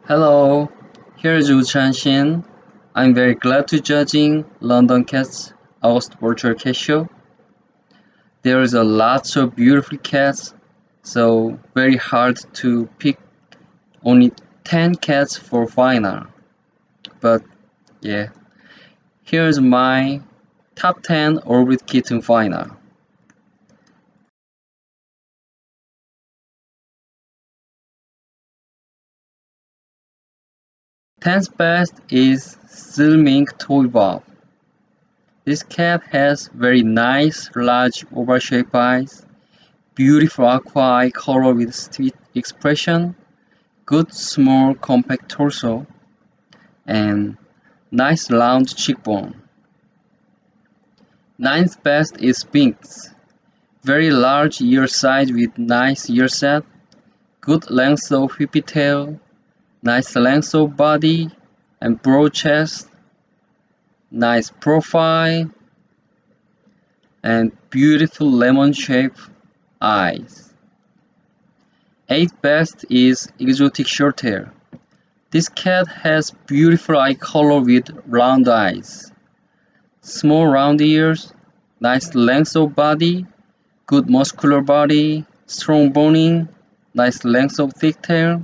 Hello, here's Wu Chanshin. I'm very glad to judging London Cats August Virtual Cat Show. There is a lots of beautiful cats, so very hard to pick only 10 cats for final. But yeah, here's my top 10 Orbit Kitten final. 10th best is Silmink Toy Bob. This cat has very nice large oval-shaped eyes, beautiful aqua eye color with sweet expression, good small compact torso, and nice round cheekbone. Ninth best is Sphinx. Very large ear size with nice ear set, good length of whippy tail, nice length of body and broad chest, nice profile, and beautiful lemon shaped eyes. Eighth best is Exotic Shorthair. This cat has beautiful eye color with round eyes, small round ears, nice length of body, good muscular body, strong boning, nice length of thick tail,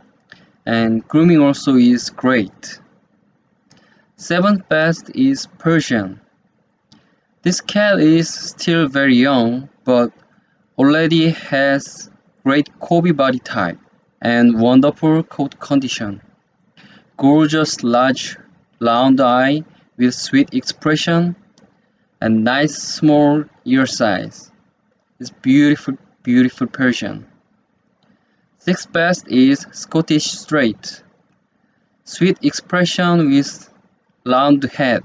and grooming also is great. Seventh best is Persian. This cat is still very young, but already has great Kobe body type and wonderful coat condition. Gorgeous large round eye with sweet expression and nice small ear size. It's beautiful Persian. Sixth best is Scottish Straight. Sweet expression with round head,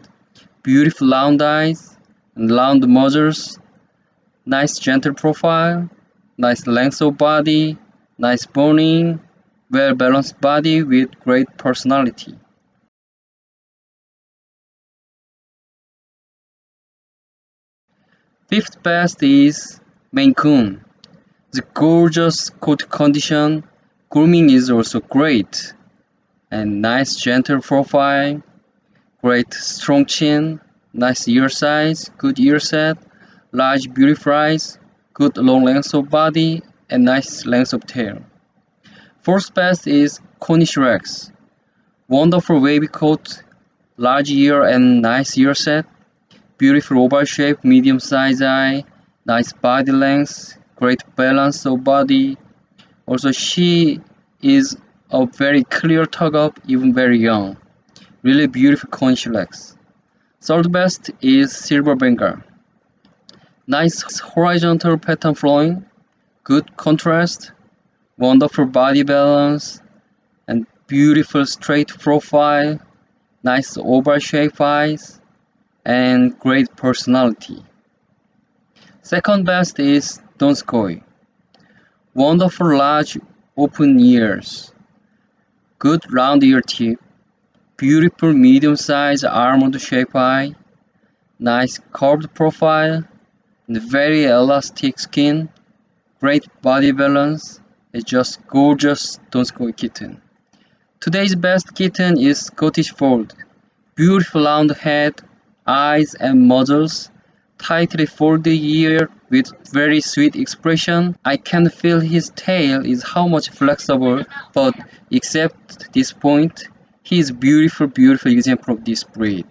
beautiful round eyes and round muzzles, nice gentle profile, nice length of body, nice boning, well balanced body with great personality. Fifth best is Maine Coon. The gorgeous coat condition, grooming is also great, and nice gentle profile, great strong chin, nice ear size, good ear set, large beautiful eyes, good long length of body, and nice length of tail. Fourth best is Cornish Rex. Wonderful wavy coat, large ear and nice ear set, beautiful oval shape, medium size eye, nice body length, great balance of body. Also, she is a very clear tug up, even very young. Really beautiful Cornish Rex. Third best is Silver Bengal. Nice horizontal pattern flowing, good contrast, wonderful body balance, and beautiful straight profile, nice oval shaped eyes, and great personality. Second best is Donskoy. Wonderful large open ears, good round ear tip, beautiful medium sized almond shaped eye, nice curved profile, and very elastic skin, great body balance. It's just gorgeous Donskoy kitten. Today's best kitten is Scottish Fold. Beautiful round head, eyes and muzzles, tightly folded ear with very sweet expression. I can feel his tail is how much flexible, but except this point, he is beautiful example of this breed.